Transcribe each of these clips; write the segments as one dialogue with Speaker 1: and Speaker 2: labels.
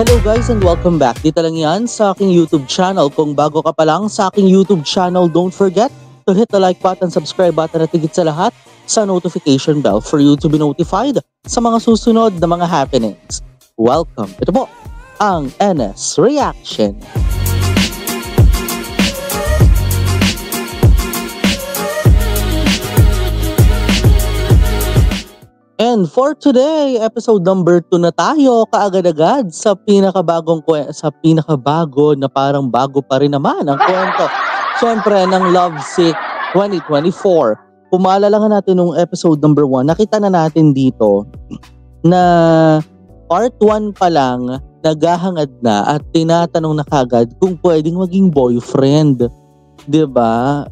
Speaker 1: Hello guys and welcome back. Dito lang yan sa aking YouTube channel. Kung bago ka pa lang sa aking YouTube channel, don't forget to hit the like button, subscribe button at higit sa lahat sa notification bell for you to be notified sa mga susunod na mga happenings. Welcome. Ito po ang NS Reaction. And for today, episode number 2 na tayo, kaagad-agad sa pinakabago na parang bago pa rin naman ang kwento. Siyempre ng Lovesick 2024. Kung maalala nga natin nung episode number 1, nakita na natin dito na part 1 pa lang, naghahangad na at tinatanong na kagad kung pwedeng maging boyfriend. 'Di ba?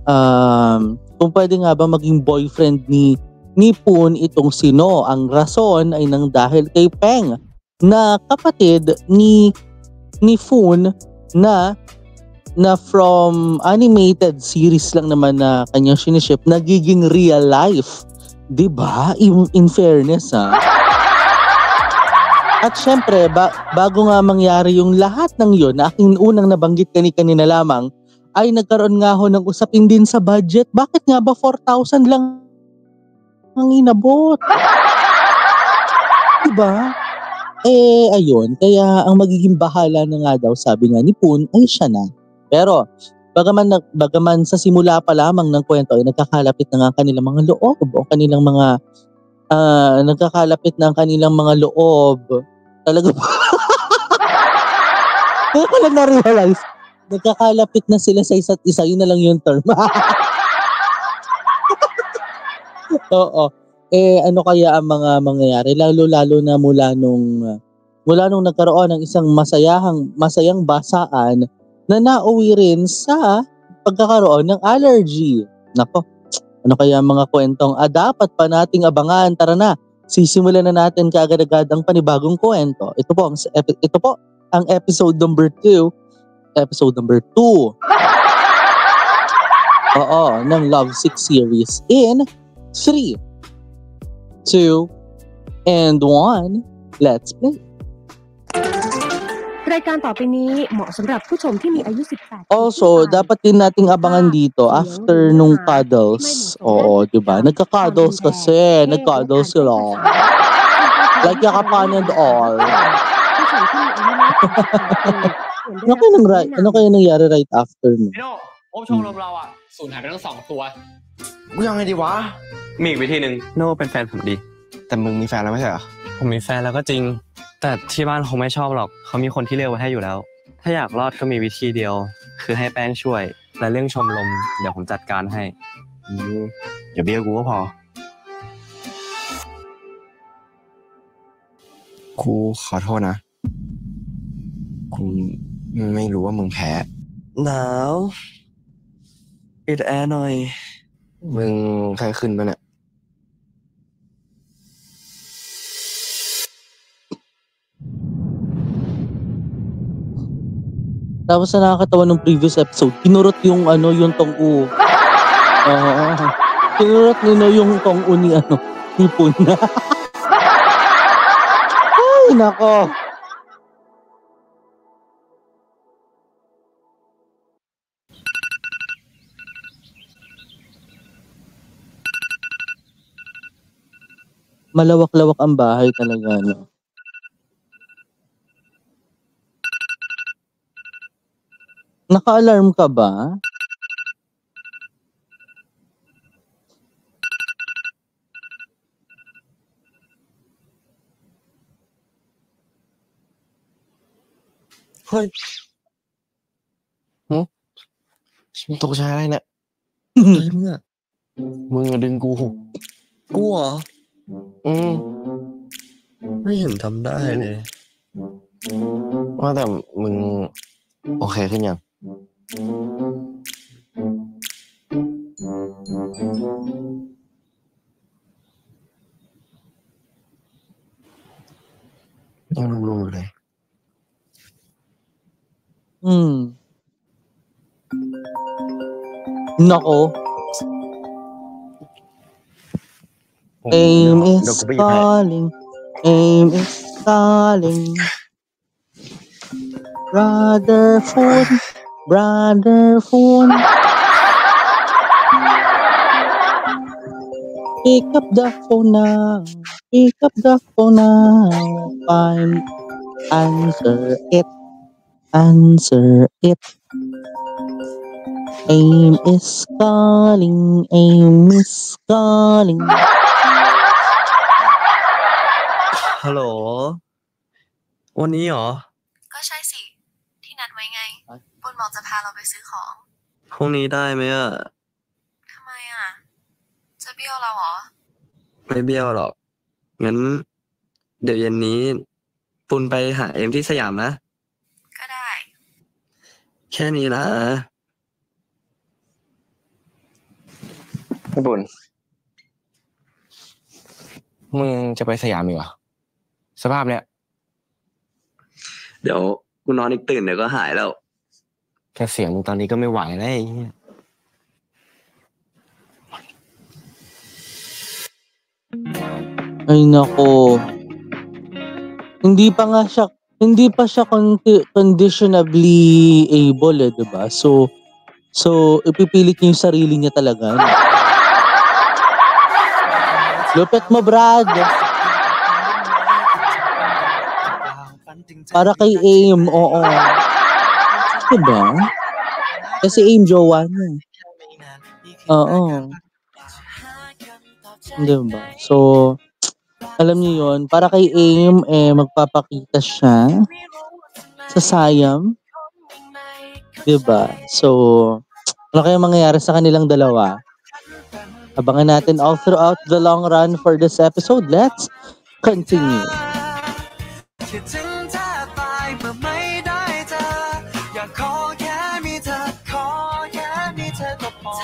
Speaker 1: Kung pwede nga ba maging boyfriend ni Poon itong sino. Ang rason ay nang dahil kay Peng na kapatid ni Foon na from animated series lang naman na kanyang siniship nagiging real life. 'Di ba? In fairness ha. At syempre bago nga mangyari yung lahat ng yun na aking unang nabanggit kanina lamang ay nagkaroon nga ho ng usapin din sa budget. Bakit nga ba 4,000 lang ang inabot? Diba? Ayun. Kaya ang magiging bahala na nga daw, sabi nga ni Poon, ay siya na. Pero, bagaman sa simula pa lamang ng kwento ay nagkakalapit na nga kanilang mga loob o kanilang mga nagkakalapit na ang kanilang mga loob. Talaga ba? Kaya ko lang na-realize, nagkakalapit na sila sa isa't isa. Yun na lang yung term. Oo. Ano kaya ang mga mangyayari lalo na mula nung nagkaroon ng isang masayang basaan na nauwi rin sa pagkakaroon ng allergy. Nako, ano kaya ang mga kwentong dapat pa nating abangan? Tara na. Sisimulan na natin kaagad-agad ang panibagong kwento. Ito po ang episode number 2. Episode number 2. Oo, ng Lovesick series in 3, 2, and 1, let's play.
Speaker 2: รายการต่อไปนี้เหมาะสำหรับผู้ชมที่มีอายุ 18
Speaker 1: Also, dapat din nating abangan dito after nung cuddles. Oo, diba? Nagka-cuddles kasi. Nagka-cuddles sila. Like yakapan and all. Ano kaya nangyari right after no?
Speaker 3: โอ้ชมรมเราอ่ะสูญหายไปทั้ง2 ตัว
Speaker 4: กูยังไงดีวะ
Speaker 3: มีอีกวิธีหนึ่งโน่เป็นแฟนผมดี
Speaker 4: แต่มึงมีแฟนแล้วไม่ใช่เหรอ
Speaker 3: ผมมีแฟนแล้วก็จริง แต่ที่บ้านคงไม่ชอบหรอกเขามีคนที่เลือกไว้ให้อยู่แล้ว ถ้าอยากรอดก็มีวิธีเดียว คือให้แป้งช่วย และเรื่องชมรมเดี๋ยวผมจัดการให้
Speaker 4: อย่าเบี้ยกูก็พอ กูขอโทษนะ กูไม่รู้ว่ามึงแพ้
Speaker 5: หนาวปิดแอร์หน่อย
Speaker 4: มึงไข้ขึ้นปะเนี่ย
Speaker 1: Tapos na nakakatawa nung previous episode, kinurot yung tong-u. Kinurot nila yung tong-u ni Poon na. Ay, nako. Malawak-lawak ang bahay talaga, no? Naka-alarm ka ba?
Speaker 4: Hoy! มึงตกใจอะไรเนี่ย
Speaker 5: อะไรมึงอะ
Speaker 4: มึงอะดึงกู
Speaker 5: กูเหรอ
Speaker 4: ไม่เห็นทำได้เลย ว่าแต่มึงโอเคขึ้นยัง ยังรุมๆอยู่เลย
Speaker 1: Nako. Aim is calling. Aim is calling. Brother phone, brother phone. Pick up the phone now. Pick up the phone now. Find answer it. Answer it. Aim is calling. Aim is calling.
Speaker 4: ฮัลโหลวันนี้เหรอ
Speaker 6: ก็ใช่สิ ที่นัดไว้ไงปุณบอกจะพาเราไปซื้อของ
Speaker 4: พรุ่งนี้ได้ไหมอ่ะ
Speaker 6: ทำไมอ่ะ จะเบี้ยวเราเหรอ
Speaker 4: ไม่เบี้ยวหรอก งั้น เดี๋ยวเย็นนี้ ปุณไปหาเอ็มที่สยามนะ
Speaker 6: ก็ได้
Speaker 4: แค่นี้นะพี่ปุณมึงจะไปสยามอีกเหรอ สภาพเนี้ย เดี๋ยวกูนอนอีกตื่นเดี๋ยวก็หายแล้ว แค่เสียงมึงตอนนี้ก็ไม่ไหวแล้วไอ้เหี้ย
Speaker 1: Ay nako. Hindi pa siya conditionably able eh, 'di ba? So ipipilit niya yung sarili niya talaga. Lupit mo, Brad. Para kay Aim, oo. 'Di ba? Kasi Aim jowa niya. Oo. 'Di ba? So alam niyo yon, para kay Aim magpapakita siya sa Siam, 'di ba? So ano kaya mangyayari sa kanilang dalawa? Abangan natin all throughout the long run for this episode. Let's continue.
Speaker 7: คิดถึงแทบตายเมื่อไม่ได้เจออยากขอแค่มีเธอขอแค่มีเธอก็พอ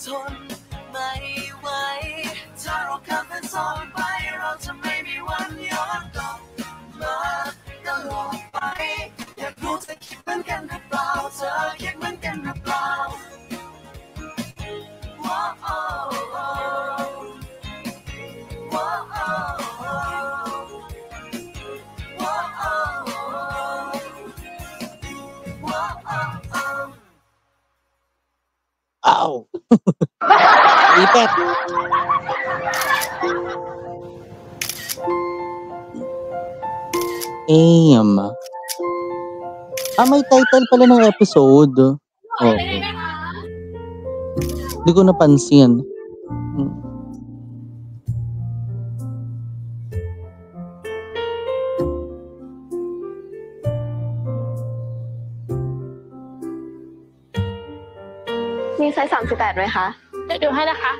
Speaker 7: ทนไม่ไหวถ้าเราข้ามเป็นสองไปเราจะไม่มีวันย้อนกลับมาตลอดไปอยากรู้เธอคิดเหมือนกันหรือเปล่าเธอคิดเหมือนกันหรือเปล่าว้าวว้าว
Speaker 1: Ow! Ipet! Aim. May title pala ng episode. Oh. Hindi ko napansin.
Speaker 6: มีไซส์38ไหมคะเดี๋ยวดูให้นะคะ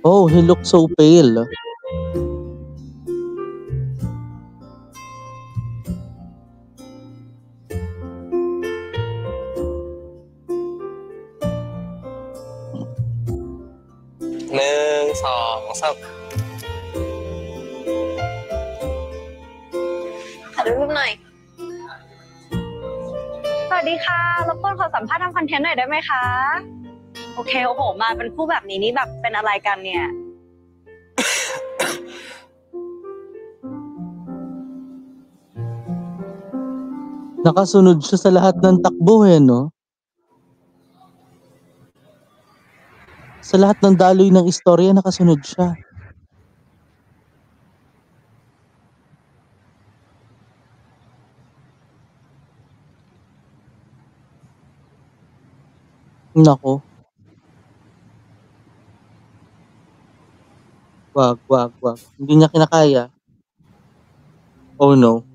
Speaker 1: Oh, he looks so pale.
Speaker 4: Nâng, sòng, sọc.
Speaker 6: ถ่ายรูปหน่อย
Speaker 8: สวัสดีค่ะรบกวนขอสัมภาษณ์ทำคอนเทนต์หน่อยได้ไหมคะ โอเค โอ้โห มาเป็นคู่แบบนี้นี่แบบเป็นอะไรกันเนี่ย
Speaker 1: Nakasunod siya sa lahat ng takbo no? Sa lahat ng daloy ng istorya, nakasunod siya. Nako. Wag. Hindi niya kinakaya. Oh no.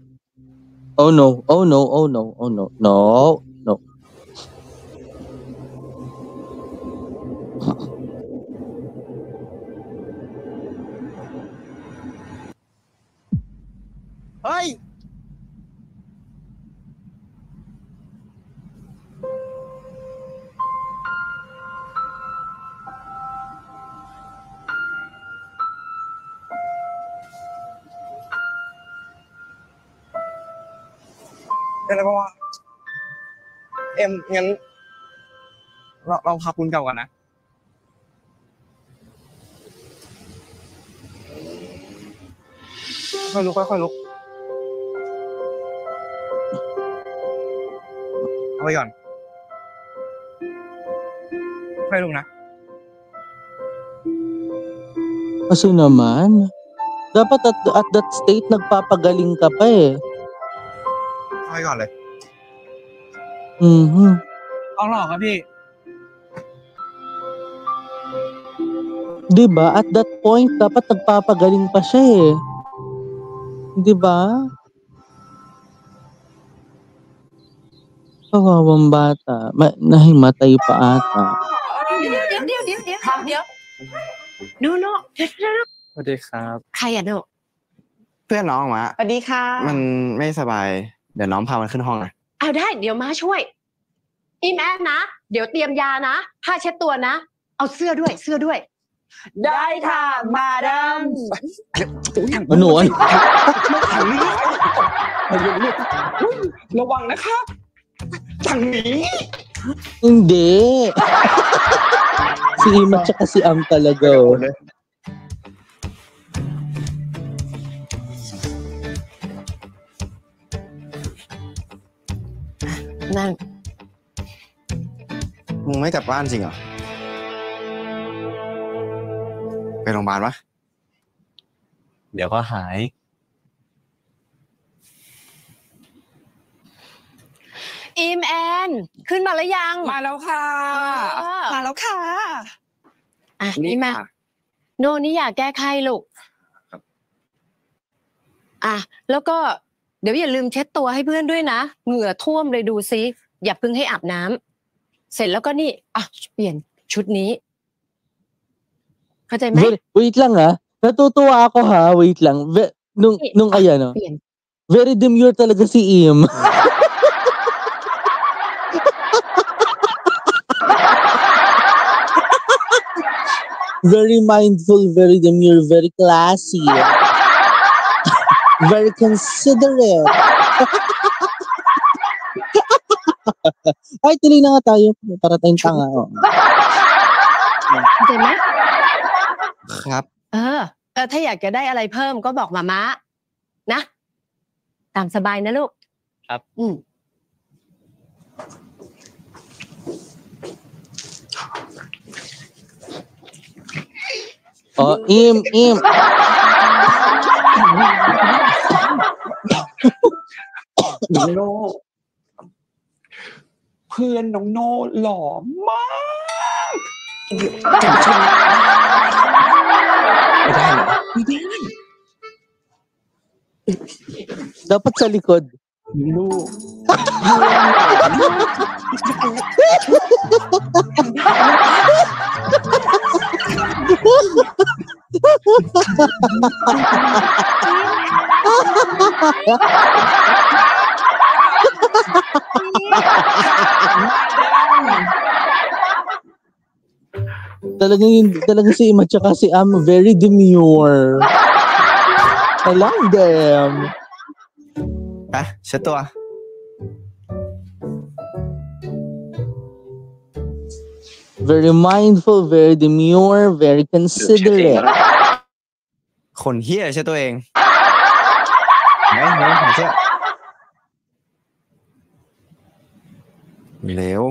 Speaker 1: Oh no. No.
Speaker 7: Ơi! Đây là bao à? Em ngắn เราพาคุณกลับก่อนนะ
Speaker 4: ค่อยๆลุกค่อยๆลุกเอาไว้ก่อนค่อยลุกนะ
Speaker 1: Kasi naman, dapat at that state nagpapagaling ka pa eh.
Speaker 4: ค่อยก่อนเลย
Speaker 1: Mhm.
Speaker 4: ต้องหลอกครับพี่
Speaker 1: 'Di ba? At that point dapat nagpapagaling pa siya eh. 'Di ba? Kawawang bata, nahimatay pa ata.
Speaker 2: เดี๋ยวโนโน่
Speaker 3: สวัสดีครับ
Speaker 2: ใครอ่ะโน
Speaker 4: เพื่อนน้องมา
Speaker 2: สวัสดีค่ะ
Speaker 4: มันไม่สบาย เดี๋ยวน้องพามันขึ้นห้องนะ
Speaker 2: เอาได้เดี๋ยวมาช่วยอีแม่นะ เดี๋ยวเตรียมยานะผ้าเช็ดตัวนะ เอาเสื้อด้วย ได้ค่ะมาดาม
Speaker 1: Ano?
Speaker 4: ระวังนะครับทางนี้
Speaker 1: Hindi. Si Im at saka si Am talaga. Oh.
Speaker 2: นั่ง
Speaker 4: มึงไม่กลับบ้านจริงเหรอ ไปโรงพยาบาลปะ
Speaker 3: เดี๋ยวก็หาย
Speaker 2: อิมแอนขึ้นมาแล้วยัง
Speaker 9: มาแล้วค่ะ มาแล้วค่ะ
Speaker 2: อ่ะนี่มาโน่นี่อยากแก้ไขลูกอ่ะแล้วก็เดี๋ยวอย่าลืมเช็ดตัวให้เพื่อนด้วยนะเหงื่อท่วมเลยดูซิอย่าเพิ่งให้อาบน้ำเสร็จแล้วก็นี่อ่ะเปลี่ยนชุดนี้เข้าใจไหม
Speaker 1: Wait lang ha. Natutuwa ako ha. Wait lang. Nung ayan oh. Very demure talaga si Im. Very mindful, very demure, very classy. Very considerate. Ay, tuloy na nga tayo. Para tayong tanga. Oh.
Speaker 2: เข้าใจไหม
Speaker 4: ครับ
Speaker 2: ถ้าอยากจะได้อะไรเพิ่มก็บอกมาม้านะตามสบายนะลูก
Speaker 3: ครับ
Speaker 1: Oh, Im.
Speaker 9: น้องโน่เพื่อนน้องโน่หล่อมาก
Speaker 4: ไม่ได้เหรอ
Speaker 9: ไม่ได้
Speaker 1: Dapat sa likod.
Speaker 9: ลูก
Speaker 1: Talagang si Im at saka si Am very demure. I love them.
Speaker 4: ไปเช็ดตัว
Speaker 1: Very mindful, very demure, very considerate.
Speaker 4: คนเหี้ยเช็ดตัวเองไหนหาเสื้อเร็ว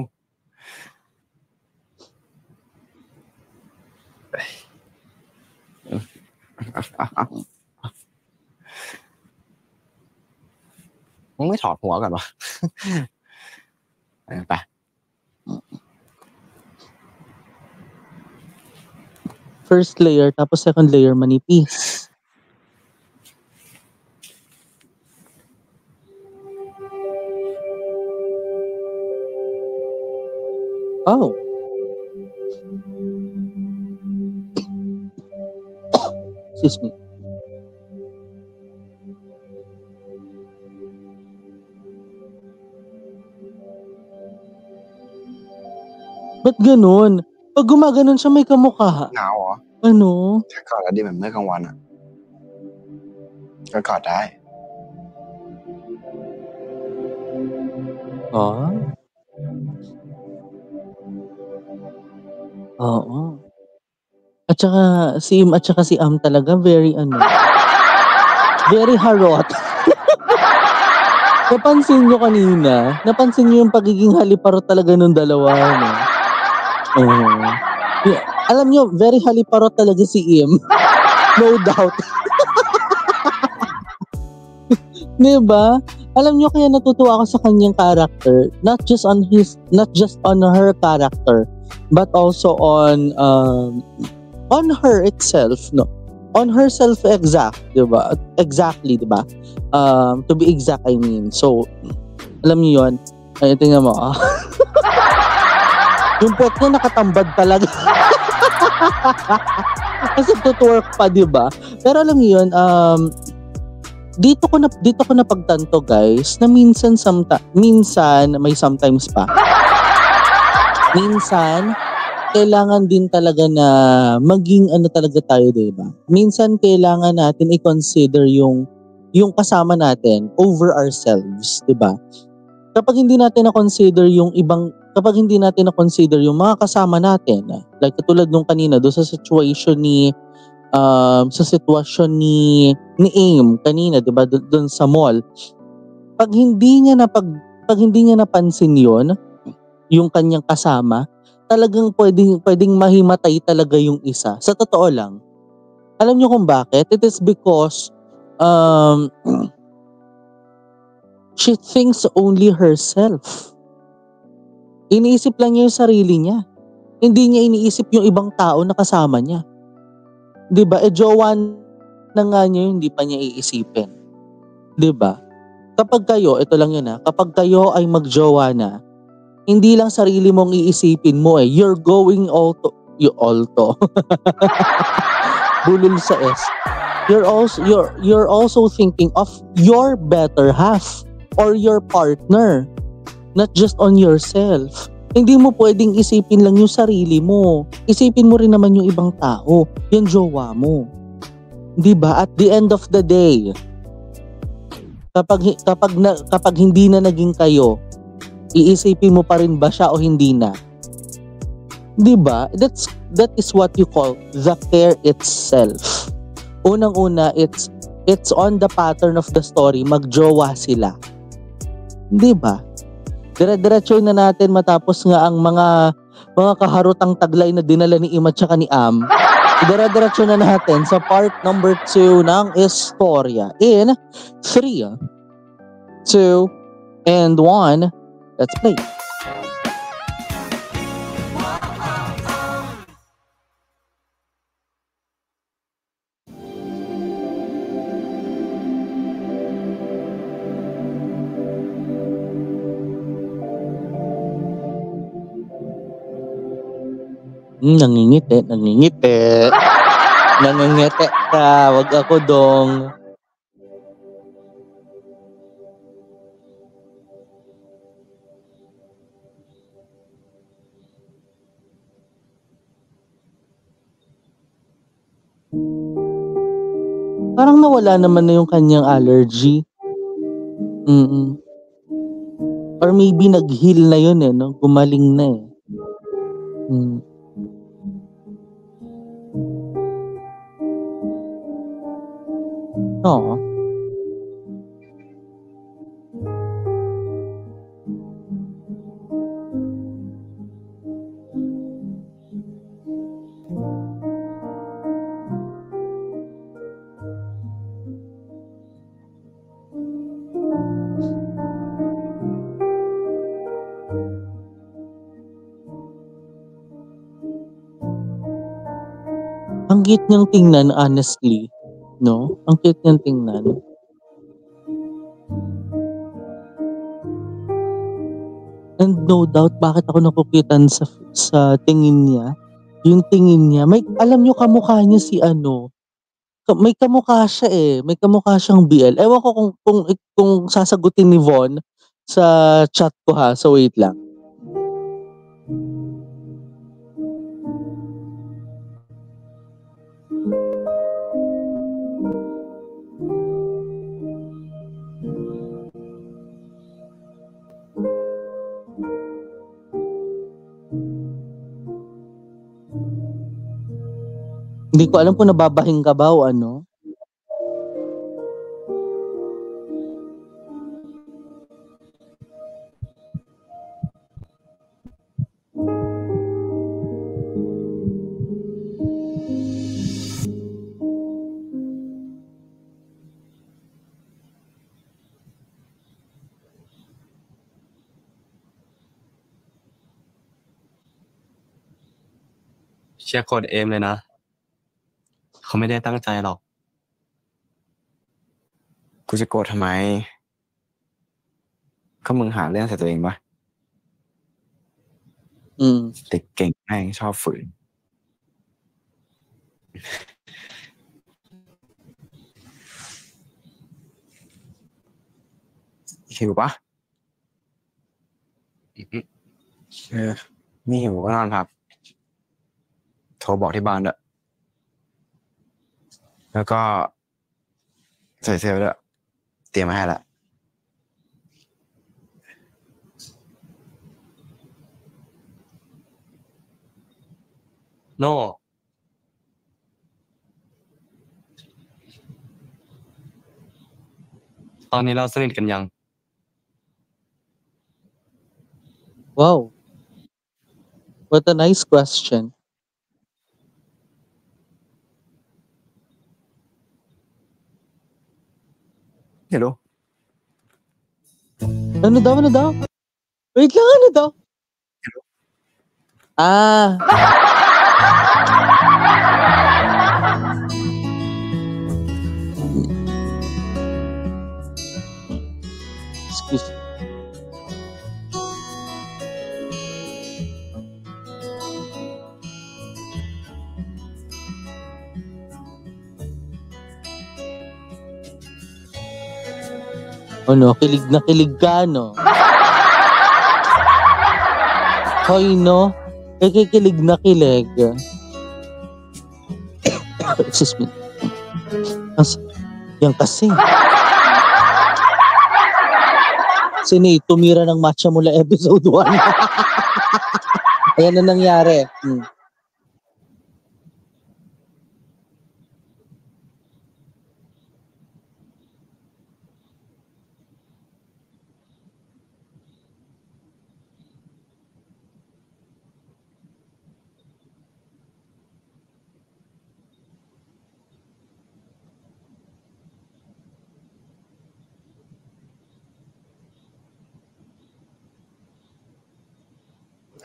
Speaker 4: มึงไม่ถอดหัวก่อนวะ ไป
Speaker 1: First layer, tapos second layer manipis. Oh. Excuse me. Ba't ganun? Pag gumaganon siya may kamukha.
Speaker 4: หนาวเหรอ
Speaker 1: Ano?
Speaker 4: ถ้ากอดแล้วดีแบบเมื่อกลางวันอ่ะ ก็กอดได้
Speaker 1: Ah? Oo. At saka si Im at saka si Am talaga very ano. Very harot. Napansin nyo kanina? Napansin nyo yung pagiging haliparot talaga nung dalawa, no? Yeah. Alam nyo, very haliparot talaga si Im. No doubt. Diba? Alam nyo, kaya natutuwa ako sa kanyang character. Not just on her character, but also on her itself, no? On herself diba? Exactly, diba? To be exact, I mean. So, alam niyo yun. Ay, tingnan mo. Yung puwet niya nakatambad talaga. Kasi tutwork pa, diba? Pero alam niyo yun, dito ko na pagtanto, guys, na minsan may sometimes pa. Minsan, kailangan din talaga na maging ano talaga tayo, diba? Minsan kailangan natin i-consider yung kasama natin over ourselves, diba? Kapag hindi natin na-consider yung mga kasama natin, like katulad nung kanina do sa sitwasyon ni Aim kanina, diba, doon sa mall. Pag hindi niya napansin yon, yung kanyang kasama, talagang pwedeng mahimatay talaga yung isa. Sa totoo lang. Alam niyo kung bakit? It is because she thinks only herself. Iniisip lang niya yung sarili niya. Hindi niya iniisip yung ibang tao na kasama niya. 'Di ba? Jowa na nga niya yung hindi pa niya iisipin. 'Di ba? Kapag kayo, ito lang yun kapag kayo ay magjowa na, hindi lang sarili mong iisipin mo you're going alto. Bulol sa S. You're also thinking of your better half or your partner, not just on yourself. Hindi mo pwedeng isipin lang yung sarili mo. Isipin mo rin naman yung ibang tao, yung jowa mo. 'Di ba? At the end of the day, kapag hindi na naging kayo, iisipin mo pa rin ba siya o hindi na? 'Di ba? That is what you call the care itself. Unang-una, it's on the pattern of the story, magjowa sila. 'Di ba? Dire-diretso na natin matapos nga ang mga kaharutang taglay na dinala ni Im at saka ni Am. Dire-diretso na natin sa part number 2 ng istorya. In 3, 2, and 1, let's play. Nangingiti. Nangingiti ka, wag ako dong. Parang nawala naman na yung kanyang allergy. Or maybe nag-heal na yun no? Gumaling na Oo. Ang cute niyang tingnan, honestly. No? Ang cute niyang tingnan. And no doubt, bakit ako nakukitan sa tingin niya? Yung tingin niya, alam niyo kamukha niya si may kamukha siya may kamukha siyang BL. Ewan ko kung sasagutin ni Von sa chat ko ha, so wait lang. Hindi ko alam kung nababahing ka ba o ano.
Speaker 3: เชียร์กดเอมเลยนะเขาไม่ได้ตั้งใจหรอก
Speaker 4: กูจะโกรธทำไมก็มึงหาเรื่องใส่ตัวเองปะเด็กเก่งแม่งชอบฝืนหิวปะไม่หิวก็นอนพักโทรบอกที่บ้านด้วยแล้วก็ใส่เสื้อด้วยเตรียมมาให้ละ
Speaker 3: โน่ตอนนี้เราสนิทกันยัง
Speaker 1: Wow, what a nice question.
Speaker 4: Hello.
Speaker 1: Ano daw? Wait lang, ano daw? Ah. Excuse me. Ano, kilig na kilig ka, no? Hoy, no? Kikilig na kilig. Excuse me. Yan kasi. Sini, tumira ng Matcha Mula episode 1. Ayan na nangyari.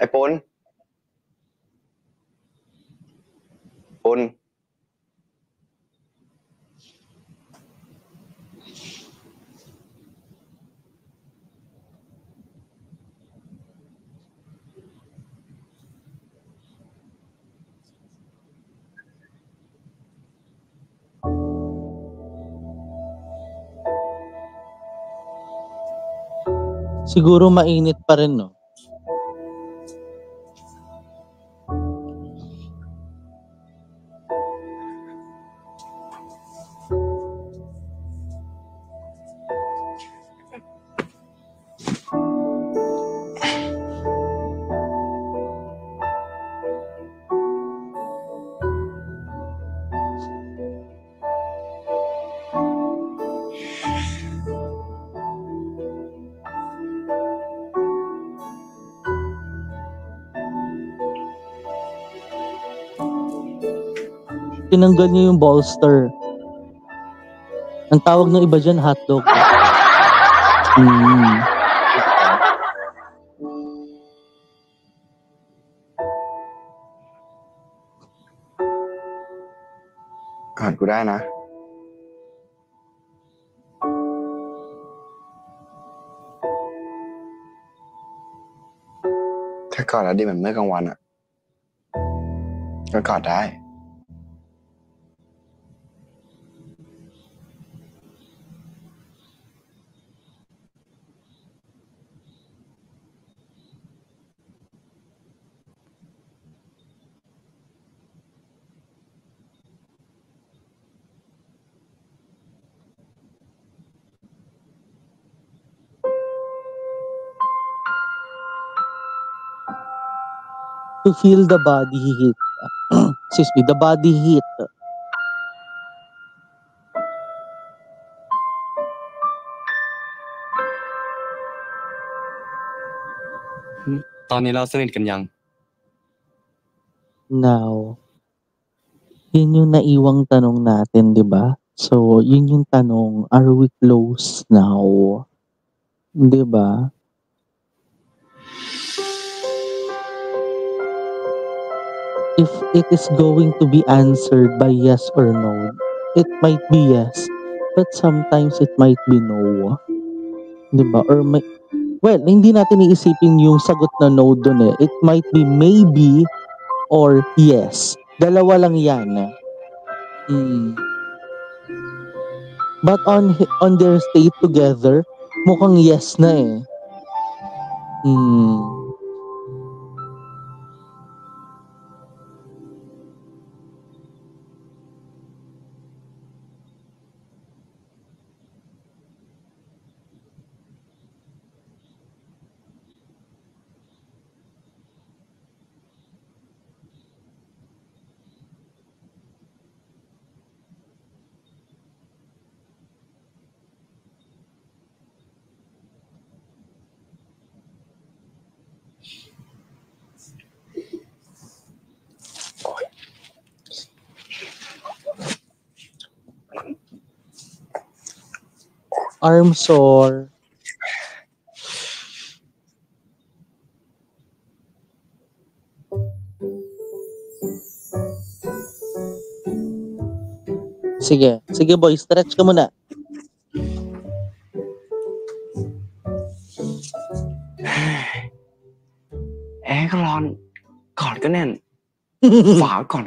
Speaker 4: Ê Pôn. Pôn.
Speaker 1: Siguro mainit pa rin, no? Tinanggal niya yung bolster. Ang tawag ng iba dyan, hotdog.
Speaker 4: Gọt กูได้นะ ถ้ากอดแล้วดีแบบเมื่อกลางวันอ่ะ ก็กอดได้
Speaker 1: To feel the body heat. Excuse me, the body heat.
Speaker 3: Tao nila siniit kan yang.
Speaker 1: Now, yun yung naiwang tanong natin, di ba? So, yun yung tanong, are we close now? Di ba? If it is going to be answered by yes or no. It might be yes, but sometimes it might be no. Diba? Or well, hindi natin iisipin yung sagot na no dun eh. It might be maybe or yes. Dalawa lang yan. But on their state together, mukhang yes na eh. Arm sore. Sige boy, stretch ka muna.
Speaker 4: แอร์ก็ร้อนกอดก็แน่น ฝาก่อน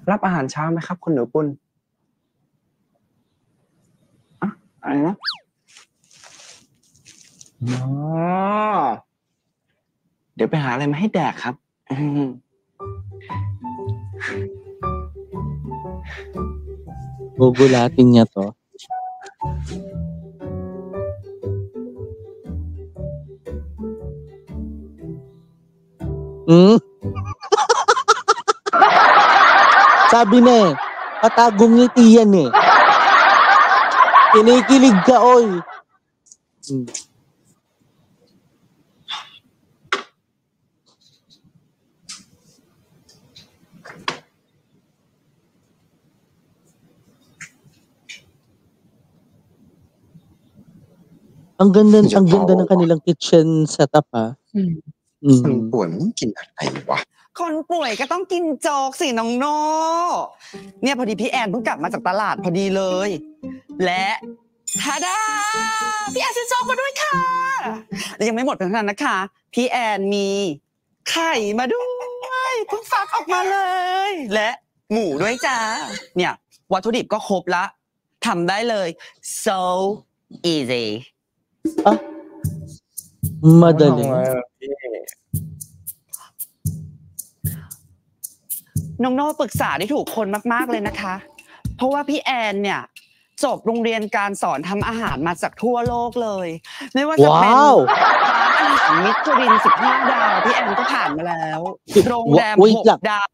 Speaker 4: รับอาหารเช้าไหมครับคุณหนูปุ้นอะไรนะเดี๋ยวไปหาอะไรมาให้แดกครับ
Speaker 1: Gugulatin niya to. Sabi na eh, patagong ngiti yan eh. Kinikilig ka, oy. Ang ganda ng kanilang kitchen setup ha.
Speaker 10: คนป่วยมันกินอะไรวะ
Speaker 9: คนป่วยก็ต้องกินโจ๊กสิน้องโน่เนี่ยพอดีพี่แอนเพิ่งกลับมาจากตลาดพอดีเลยและทาดาพี่แอนซื้อโจ๊กมาด้วยค่ะและยังไม่หมดเพียงเท่านั้นนะคะพี่แอนมีไข่มาด้วยเพิ่งฟักออกมาเลยและหมูด้วยจ้าเนี่ยวัตถุดิบก็ครบละทำได้เลย so easy
Speaker 1: Madali.
Speaker 9: น้องโน่ปรึกษาได้ถูกคนมากๆเลยนะคะเพราะว่าพี่แอนเนี่ยจบโรงเรียนการสอนทำอาหารมาจากทั่วโลกเลยไม่ว่าจะเป็นร้านอาหารมิชลิน15 ดาวพี่แอนก็ผ่านมาแล้วโรงแรม6 ดาว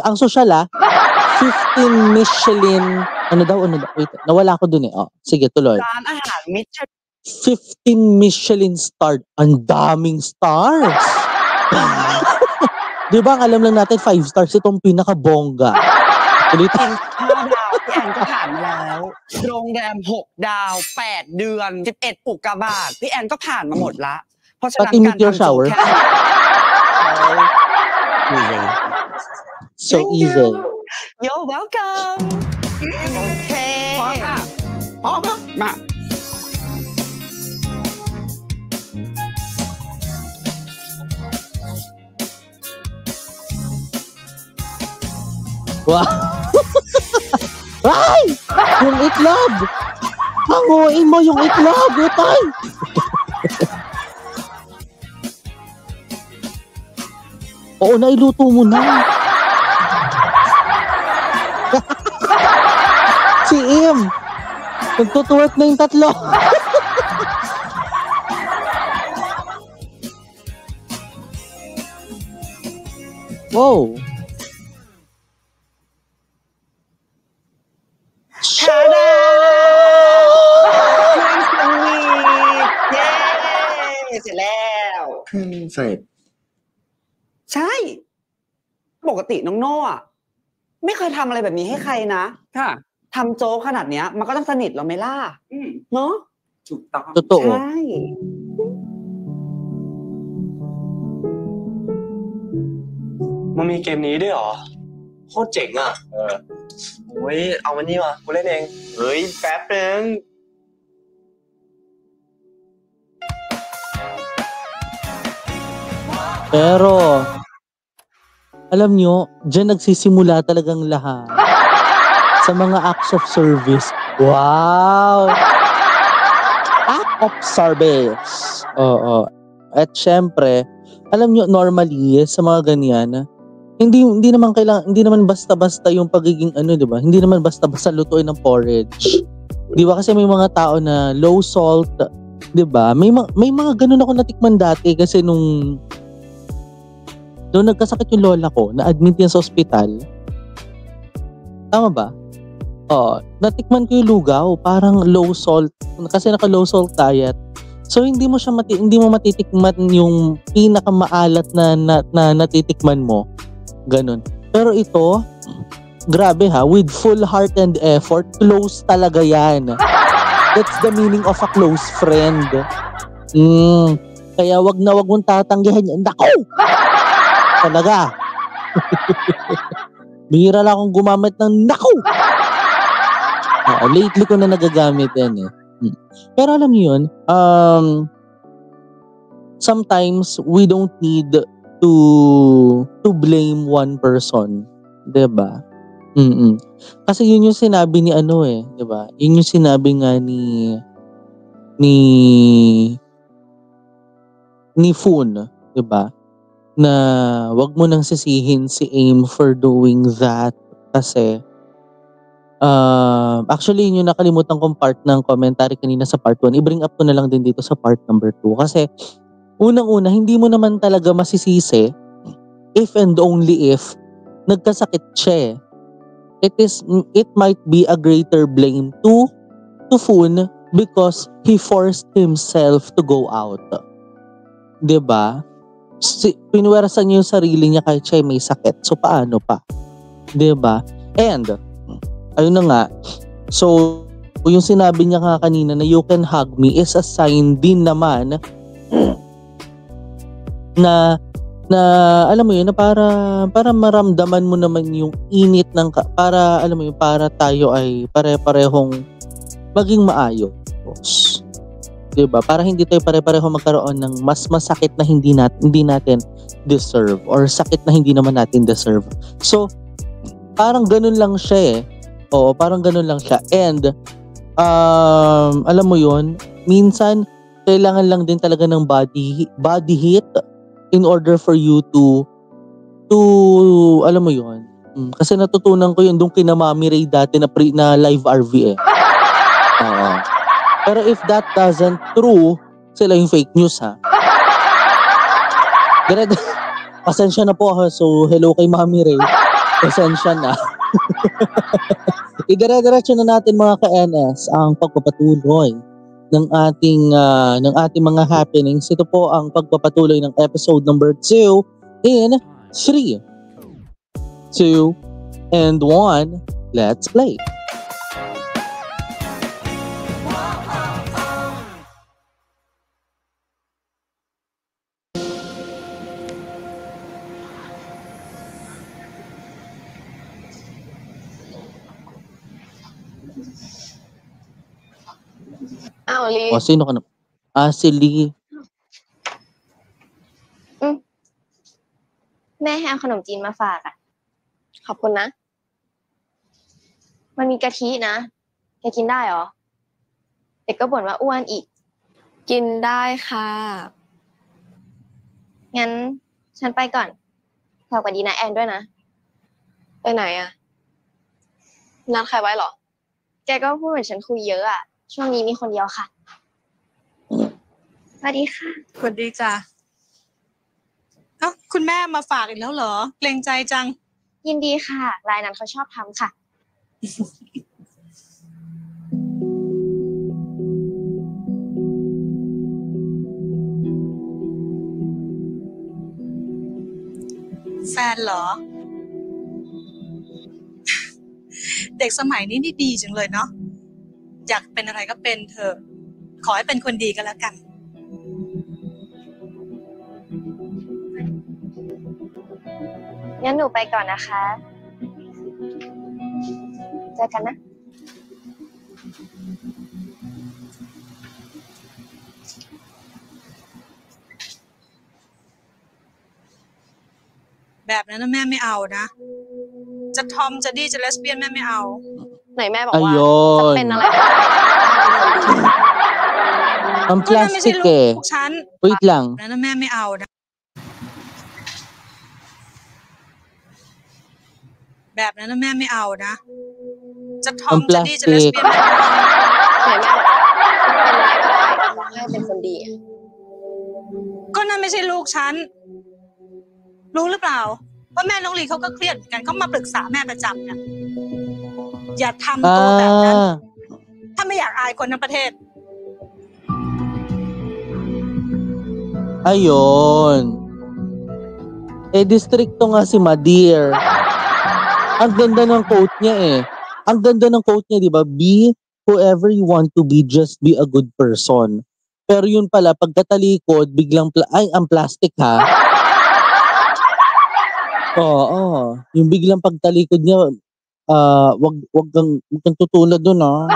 Speaker 1: ang social 15 Michelin ano daw wait nawala ko dun eh sige tuloy
Speaker 9: ร้านอาหารมิชลิน
Speaker 1: 15 Michelin star ang daming stars di ba alam lang natin 5 stars itong pinakabongga
Speaker 9: 15 ดาวพี่แอนก็ผ่านมาแล้วโรงแรม6 ดาว8 เดือน11 อุกกาบาตพี่แอนก็ผ่านมาหมดละเพราะฉะนั้นการทำโจ๊กแค่
Speaker 1: so easy
Speaker 9: You're welcome โอเคพร้อมค่ะพร้อมครับมา
Speaker 1: wow ay yung itlog hanguin mo yung itlog utay oo na iluto mo na si Im nagtutuwat na yung tatlo wow
Speaker 9: Tada! Nice to meet! Yay! เสร็จแล้ว
Speaker 10: เสร็จ
Speaker 9: ใช่ปกติน้องโน่อะไม่เคยทำอะไรแบบนี้ให้ใครนะค่ะทำโจ๊กขนาดเนี้ยมันก็ต้องสนิทเราไหมล่ะเนาะถูกต้องใช่
Speaker 3: มันมีเกมนี้ด้วยเหรอโคตรเจ๋งอ่ะโอ้ยเอามันนี่มากูเล่นเองเฮ้ยแป๊บนึง
Speaker 1: Pero, alam nyo, dyan nagsisimula talagang lahat. Sa mga acts of service. Wow! Act of service. Oo. At syempre, alam nyo, normally, sa mga ganyan, hindi naman basta-basta yung pagiging di ba? Hindi naman basta-basta lutuin ng porridge. Di ba? Kasi may mga tao na low salt, di ba? May mga ganun ako natikman dati kasi nung nagkasakit yung lola ko, na-admit yan sa ospital. Tama ba? Natikman ko yung lugaw, parang low salt, kasi naka-low salt diet. So hindi mo matitikman yung pinakamaalat na natitikman mo. Ganun. Pero ito, grabe ha, with full heart and effort, close talaga yan. That's the meaning of a close friend. Kaya wag mong tatanggihan yan. Nako! Talaga. Bihira lang akong gumamit ng nako. Lately ko na nagagamit yan eh. Pero alam niyo yun, sometimes we don't need to blame one person, 'di ba? Kasi yun yung sinabi ni eh, 'di ba? Yun yung sinabi nga ni Foon, 'di ba? Na wag mo nang sisihin si Aim for doing that kasi actually yun yung nakalimutan kong part ng commentary kanina sa part 1. I-bring up ko na lang din dito sa part number 2 kasi unang-una hindi mo naman talaga masisisi if and only if nagkasakit siya. It might be a greater blame to Foon because he forced himself to go out. 'Di ba? Pinuwersan niya yung sarili niya kahit siya may sakit. So, paano pa? Diba? And, ayun na nga. So, yung sinabi niya nga kanina na you can hug me is a sign din naman na alam mo yun, na para maramdaman mo naman yung init ng, para, alam mo yun, para tayo ay pare-parehong maging maayos. Diba? Para hindi tayo pare-pareho magkaroon ng mas masakit na hindi natin deserve or sakit na hindi naman natin deserve. So, parang ganun lang siya eh. Oo, parang ganun lang siya. And, alam mo yun, minsan, kailangan lang din talaga ng body heat in order for you to alam mo yun. Kasi natutunan ko yun doon kina Mami Ray dati na live RV eh. Pero if that doesn't true, sila yung fake news ha. Pasensya na po ha. So hello kay Mami Ray. Pasensya na. Idire-diretso na natin mga ka-NS ang pagpapatuloy ng ating mga happenings. Ito po ang pagpapatuloy ng episode number 2 in 3, 2, and 1. Let's play.
Speaker 6: Lee.
Speaker 1: O, sino ka na? Si Lee.
Speaker 6: แม่ให้เอาขนมจีนมาฝากอ่ะขอบคุณนะมันมีกะทินะแกกินได้เหรอเด็กก็บ่นว่าอ้วนอีกกินได้ค่ะงั้นฉันไปก่อนฝากสวัสดีนะแอนด้วยนะไปไหนอ่ะนัดใครไว้เหรอแกก็พูดเหมือนฉันคุยเยอะอ่ะช่วงนี้มีคนเดียวค่ะสวัสดีค่ะ
Speaker 11: สวัสดีจ้ะคุณแม่มาฝากอีกแล้วเหรอเกรงใจจัง
Speaker 6: ยินดีค่ะรายนั้นเขาชอบทำค่ะ
Speaker 11: แฟนเหรอเด็กสมัยนี้นี่ดีจังเลยเนาะอยากเป็นอะไรก็เป็นเถอะขอให้เป็นคนดีก็แล้วกัน
Speaker 6: งั้นหนูไปก่อนนะคะ เจอกันนะ
Speaker 11: แบบนั้นนะแม่ไม่เอานะ จะทอมจะดี้จะเลสเบี้ยนแม่ไม่เอา
Speaker 6: ไหนแม่บอกว่าจะเป็นอะไรก็ได้
Speaker 1: Ang
Speaker 11: ก็นั่นไม่ใช่
Speaker 1: plastic
Speaker 11: ลู
Speaker 1: eh.
Speaker 11: กฉัน
Speaker 1: Wait lang.
Speaker 11: แบบนั้นนะแม่ไม่เอานะ แบบนั้นนะแม่ไม่เอานะ จะทอม
Speaker 1: Ang
Speaker 11: จะดี้จะเลส
Speaker 1: plastic.
Speaker 11: เบี้ยนแม่ไม่เอา
Speaker 6: ไหนแม่บอกว่าเป็นอะไรก็ได้ขอให้เป็นคนดีอะ
Speaker 11: ก็นั่นไม่ใช่ลูกฉัน รู้หรือเปล่า ว่าแม่น้องลีเขาก็เครียดเหมือนกันเขามาปรึกษาแม่ประจำเนี่ยอย่าทำตัวแบบนั้น ถ้าไม่อยากอายคนทั้งประเทศ
Speaker 1: Ayun. Eh, districto nga si Madir. Ang ganda ng quote niya eh. Ang ganda ng quote niya, di ba? Be whoever you want to be, just be a good person. Pero yun pala, pagkatalikod, biglang, ay, ang plastic ha. Oo. Yung biglang pagtalikod niya, wag kang tutulad dun ha.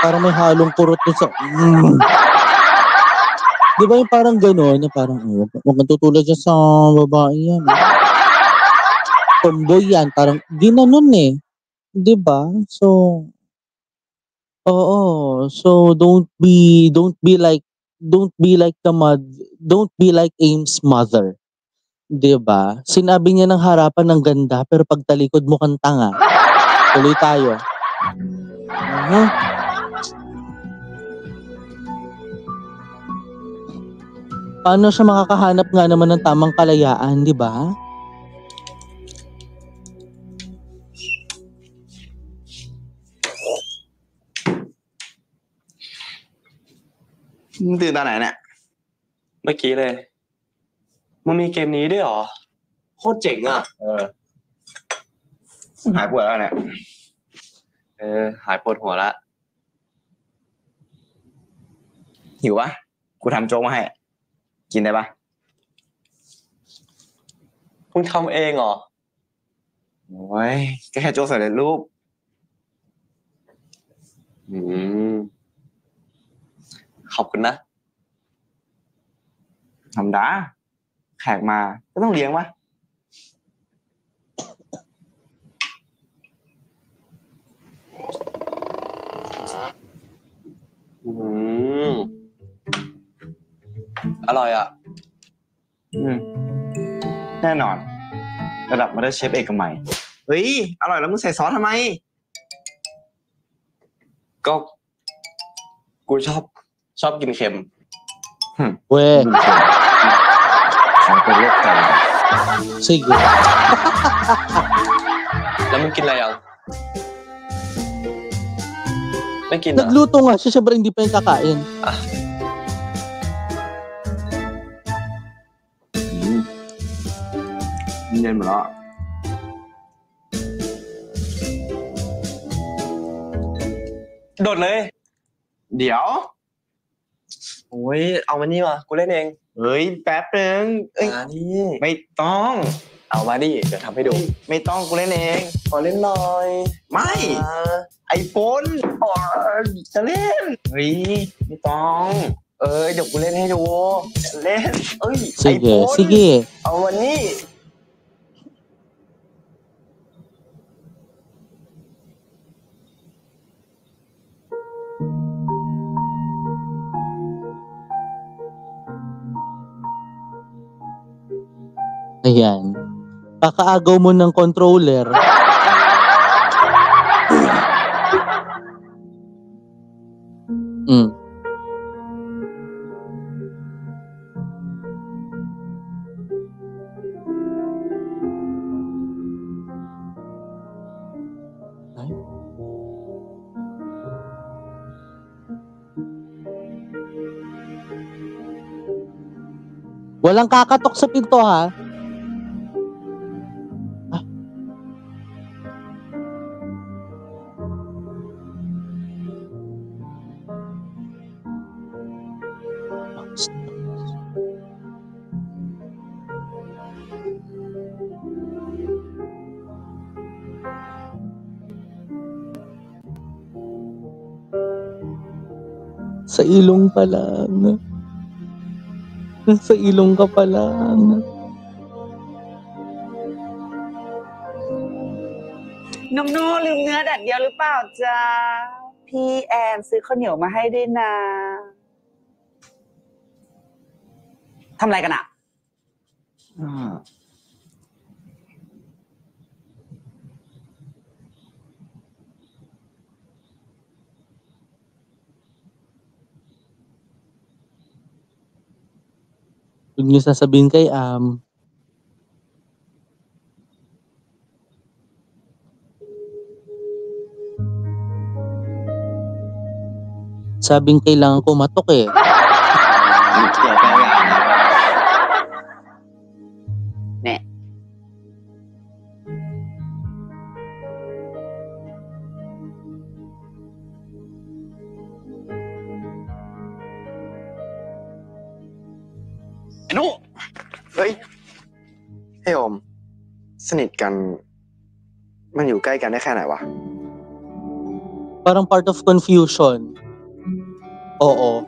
Speaker 1: Parang may halong kurot dun sa... Di ba yung parang gano'n, na parang, wag kang tutulad dyan sa babae yan. Tomboy yan, parang, ginanon eh. Di ba? So, oo. So, don't be like Aim's mother. Di ba? Sinabi niya ng harapan ng ganda, pero pagtalikod mo kang tanga. Tuloy tayo. Paano siya makakahanap nga naman ng tamang kalayaan, di ba?
Speaker 4: ตื่นตอนไหนเนี่ย
Speaker 3: เมื่อกี้เลยมันมีเกมนี้ด้วยเหรอโคตรเจ๋งอ่ะ
Speaker 4: หายปวดแล้วเนี่ย
Speaker 3: หายปวดหัวละ
Speaker 4: หิวปะกูทำโจ๊กมาให้กินได้ปะ
Speaker 3: คุณทำเองเหรอ
Speaker 4: โอ้ยก็แค่โจ๊กสำเร็จรูป
Speaker 3: ขอบคุณนะ
Speaker 4: ธรรมดาแขกมาก็ต้องเลี้ยงวะ
Speaker 3: อร่อยอ่ะ
Speaker 4: แน่นอนระดับมาสเตอร์เชฟเอกมัยเฮ้ยอร่อยแล้วมึงใส่ซอสทำไม
Speaker 3: ก็กูชอบกินเค็ม
Speaker 1: เว้ย
Speaker 4: ขอเป็นโรคไต
Speaker 1: Sige.
Speaker 3: แล้วมึงกินอะไรยังไม่กินเหรอ
Speaker 1: Nagluto nga siya, syempre hindi pa yung kakain.
Speaker 4: เย็นหมดแล้ว
Speaker 3: โดดเลย
Speaker 4: เดี๋ยว
Speaker 3: โอ้ยเอามานี่มากูเล่นเอง
Speaker 4: เฮ้ยแป๊บนึง
Speaker 3: มานี่
Speaker 4: ไม่ต้อง
Speaker 3: เอามาดิเดี๋ยวทำให้ดู
Speaker 4: ไม่ต้องกูเล่นเอง
Speaker 3: ขอเล่นหน่อย
Speaker 4: ไม่ไอโฟนจะเล่นเฮ้ยไม่ต้องเดี๋ยวกูเล่นให้ดูจะเล่นไอโฟ
Speaker 1: Sige,
Speaker 4: น
Speaker 1: sige.
Speaker 4: เอามานี่
Speaker 1: Ayan. Kakaagaw mo ng controller. Walang kakatok sa pinto ha. Sa ilong pa lang. Sa ilong ka pa lang.
Speaker 9: น้องโน่ลืมเนื้อแดดเดียวหรือเปล่าจ๊ะพี่แอนซื้อข้าวเหนียวมาให้ด้วยนะทำอะไรกันอ่ะ
Speaker 1: Huwag niyo sasabihin kay sabing kailangan ko matok eh.
Speaker 9: Ne.
Speaker 10: Ano? เฮ้ยไอ้โอมสนิทกันมันอยู่ใกล้กันได้แค่ไหนวะ
Speaker 1: Parang part of confusion. Oo.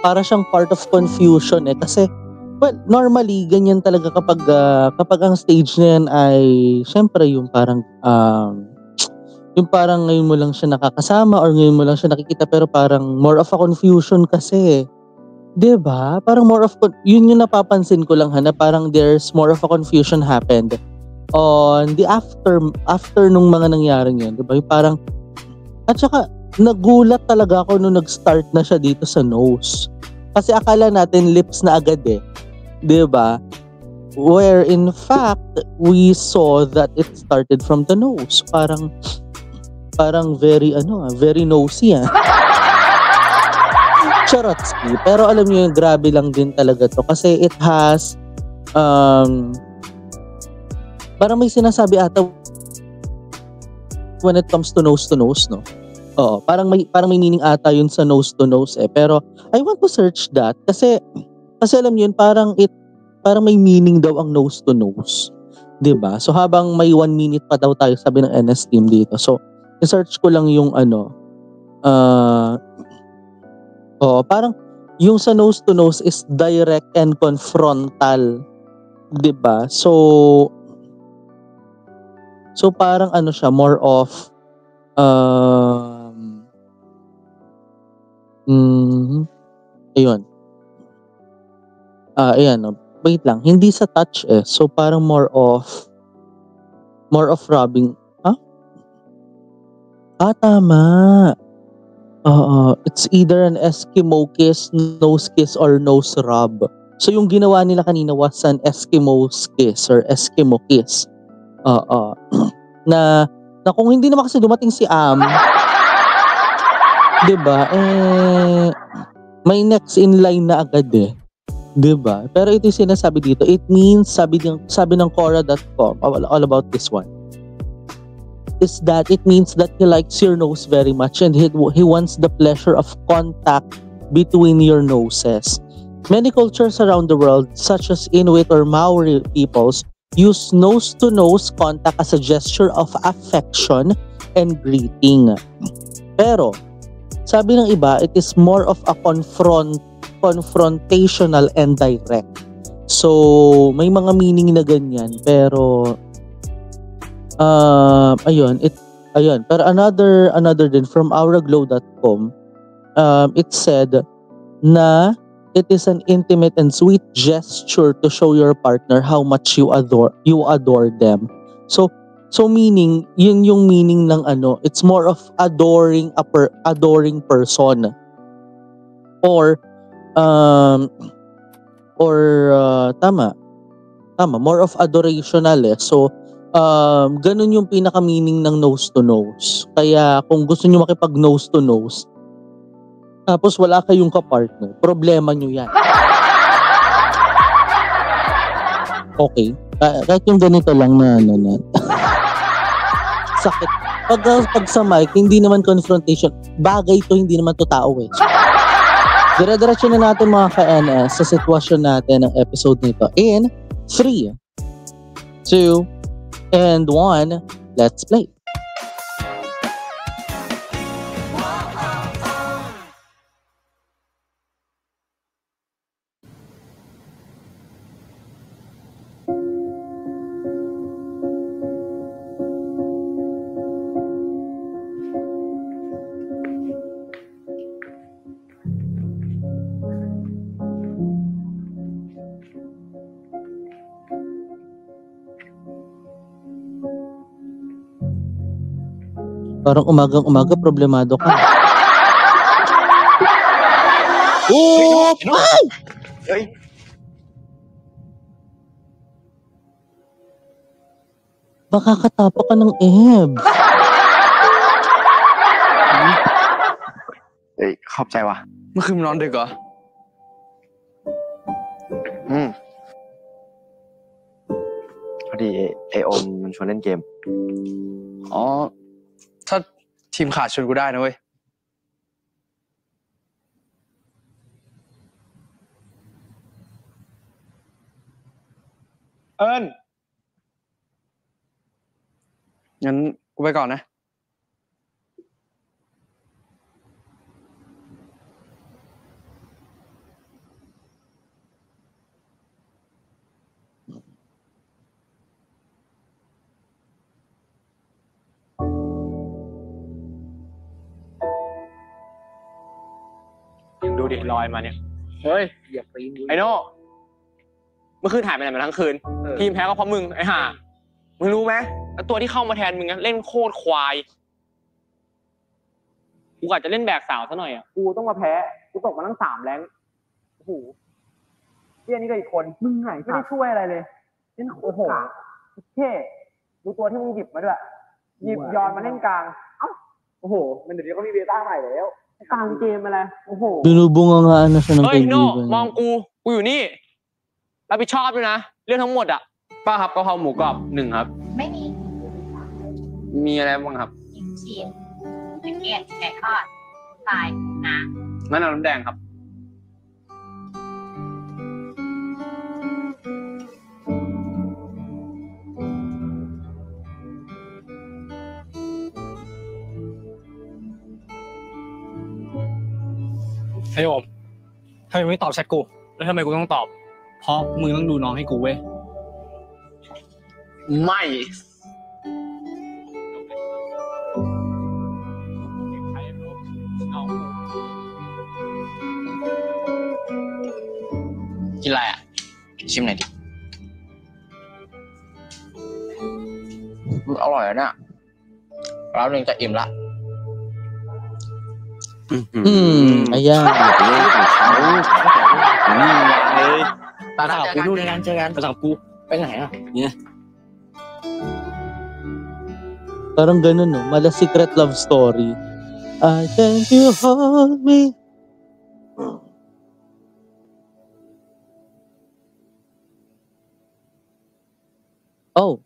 Speaker 1: Para siyang part of confusion eh. Kasi, well, normally, ganyan talaga kapag ang stage na yan ay, syempre, yung parang ngayon mo lang siya nakakasama or ngayon mo lang siya nakikita pero parang more of a confusion kasi. 'Di ba? Parang more of, yun yung napapansin ko lang na parang there's more of a confusion happened on the after nung mga nangyaring yun. 'Di ba? Yung parang, at saka, nagulat talaga ako nung nag-start na siya dito sa nose. Kasi akala natin lips na agad eh. 'Di ba? Where in fact, we saw that it started from the nose. Parang very very nosy Charotski. Pero alam niyo yung grabe lang din talaga to kasi it has parang may sinasabi ata when it comes to nose, no? Oo, parang may meaning ata yun sa nose to nose eh. Pero I want to search that kasi alam niyo yun, parang may meaning daw ang nose to nose. 'Di ba? So habang may 1 minute pa daw tayo sabi ng NS team dito. So i-search ko lang yung parang yung sa nose to nose is direct and confrontal. 'Di ba? So parang siya more of ayun. Ayan, wait lang. Hindi sa touch eh. So parang more of rubbing. Tama. It's either an Eskimo kiss, nose kiss, or nose rub. So yung ginawa nila kanina was an Eskimo kiss or Eskimo kiss. Na kung hindi naman kasi dumating si 'di ba? May next in line na agad eh. 'Di ba? Pero ito yung sinasabi dito. It means sabi ng Quora.com all about this one. Is that it means that he likes your nose very much and he wants the pleasure of contact between your noses. Many cultures around the world, such as Inuit or Maori peoples, use nose-to-nose contact as a gesture of affection and greeting. Pero, sabi ng iba, it is more of a confrontational and direct. So, may mga meaning na ganyan, pero ayun. Pero another din from ouraglow.com, it said na it is an intimate and sweet gesture to show your partner how much you adore them. So meaning, yun yung meaning ng it's more of adoring adoring person. Or tama, more of adorational eh. So ganun yung pinaka-meaning ng nose to nose. Kaya kung gusto nyo makipag nose to nose, tapos wala kayong kapartner, problema nyo yan. Okay. Kahit yung ganito lang na sakit. Pag sa mic, hindi naman confrontation. Bagay to, hindi naman to tao eh. Dire-diretso na natin mga ka-NS sa sitwasyon natin ng episode nito. In 3, 2, and 1, let's play. Parang umagang-umaga problemado ka. Oh! Ay!
Speaker 10: Ơi,
Speaker 1: Makakatapa ka ng Eb.
Speaker 10: ê, ขอบใจว่ะ
Speaker 4: เมื่อคืนมึงนอนดึกเหรอ
Speaker 10: อืมพอดีไอโอมมันชวนเล่นเกม
Speaker 4: อ๋อ ถ้าทีมขาดชวนกูได้นะเว้ย เอิญงั้นกูไปก่อนนะ
Speaker 12: ยังดูดิลอยมาเนี่ย เฮ้ยไอ้โน่เมื่อคืนหายไปไหนมาทั้งคืน ทีมแพ้ก็เพราะมึงไอ้ห่ามึงรู้ไหมตัวที่เข้ามาแทนมึงเล่นโคตรควายกูอาจจะเล่นแบกสาวซะหน่อยอ่ะกูต้องมาแพ้กูตกมาตั้ง3 แรงโอ้โหเรื่องนี้ก็อีกคนมึงไม่ได้ช่วยอะไรเลยเล่นโอ้โหเท่ดูตัวที่มึงหยิบมาด้วยหยิบยอนมาเล่นกลางเอ้าโอ้โหมันเดี๋ยวนี้ก็มีเบต้าใหม่แล้วกลางเกมอะไรโอ้โห
Speaker 1: Binubungangaan na siya ng
Speaker 12: เฮ้ยโน่
Speaker 1: kaibigan
Speaker 12: มองกูอยู่นี่รับผิดชอบด้วยนะเรื่องทั้งหมดอ่ะป้าครับกะเพราหมูกรอบ1 ครับ
Speaker 13: ไม่มี
Speaker 12: มีอะไรบ้างครับ
Speaker 13: ชีสนักเก็ตไก่ทอดทรายน้
Speaker 12: งั้นเอาน้ำแดงครับไอ้โอมทำไมไม่ตอบแชทกูแล้วทำไมกูต้องตอบเพราะมึงต้องดูน้องให้กูเว้ยไม่
Speaker 4: กินอะไรอ่ะ ชิมหน่อยดิอร่อยอ่ะเนี่ยแล้วนึงจะอิ่มละ
Speaker 1: Ayan.
Speaker 12: เลยตาสาวกูนู่นเจอกันตาสาวกูไปไหนอ่ะเนี่ย
Speaker 1: Parang ganun, no? Mala secret love story. I thank you hold me. Oh.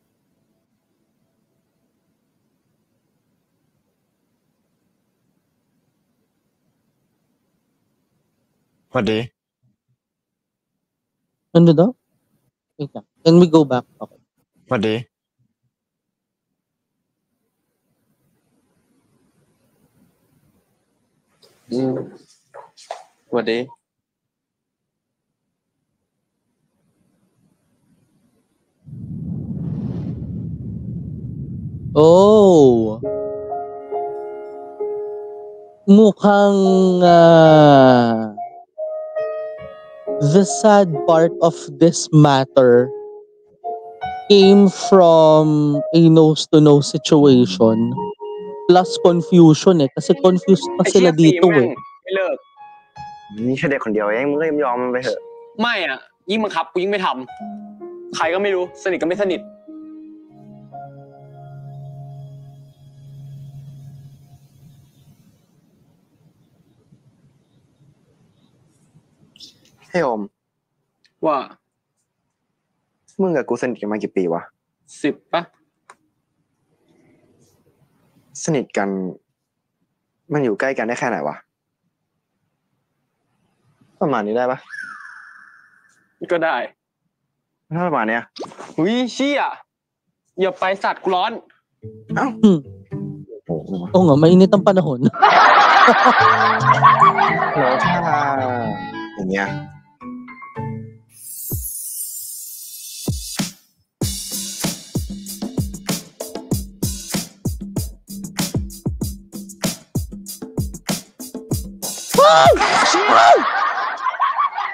Speaker 10: What day?
Speaker 1: Ano daw? Wait lang. Can we go back? Okay.
Speaker 10: What day?
Speaker 4: What day?
Speaker 1: Oh. Mukhang the sad part of this matter came from a nose-to-nose situation plus confusion kasi confused pa sila dito eh.
Speaker 12: ไม่เลิก
Speaker 10: นี่แค่เด็กคนเดียวเองมึงก็ยอมมันไปเถอะ
Speaker 12: ไม่อ่ะยิ่งบังคับกูยิ่งไม่ทำใครก็ไม่รู้สนิทก็ไม่สนิท
Speaker 10: ให้โอม
Speaker 12: ว่า
Speaker 10: มึงกับกูสนิทกันมากี่ปีวะ
Speaker 12: 10 ปะ
Speaker 10: สนิทกัน มันอยู่ใกล้กันได้แค่ไหนวะ ประมาณนี้ได้ปะ
Speaker 12: ก็ได้
Speaker 10: ถ้าประมาณเนี้ย
Speaker 12: อุ้ยเชี่ยอย่าไปสัตว์กูร้อน
Speaker 1: Oo nga, mainit ang panahon.
Speaker 10: แล้วถ้าอย่างเงี้ย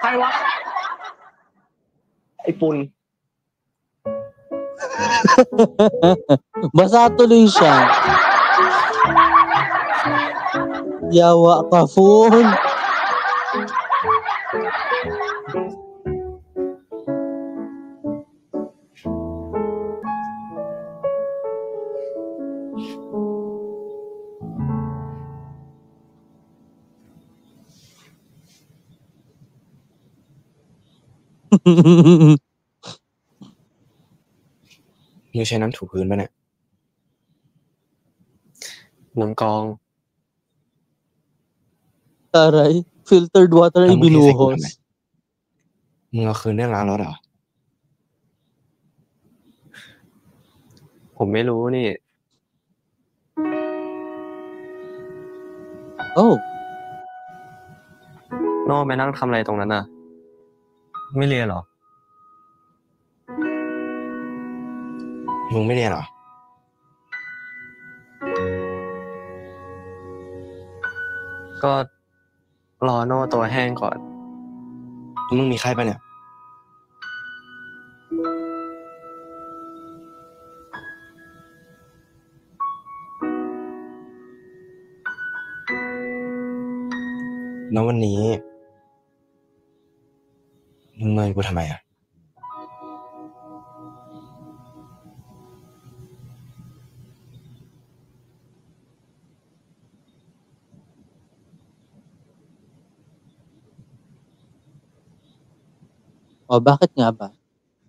Speaker 12: ใครวะ ไอ้ปุน
Speaker 1: Basa tuloy siya. Yawa ka, Fun.
Speaker 4: มึงใช้น้ำถูพื้นป่ะเนี่ย
Speaker 3: น้ำกรอง
Speaker 1: Taray, filtered water ay
Speaker 4: แล้วมึงเทใส่กูทำ
Speaker 1: binuhos.
Speaker 4: ไมมึงเอาคืนเรื่องล้างรถเหรอ
Speaker 3: ผมไม่รู้นี่
Speaker 1: Oh,
Speaker 3: โน่ไปนั่งทำอะไรตรงนั้นน่ะ ไม่เรียนเหรอ
Speaker 4: มึงไม่เรียนเหรอ
Speaker 3: ก็รอโน่ตัวแห้งก่อน
Speaker 4: มึงมีใครป่ะเนี่ย แล้ววันนี้มึงเมินกูทำไมอ่ะ
Speaker 1: oh, bakit nga ba?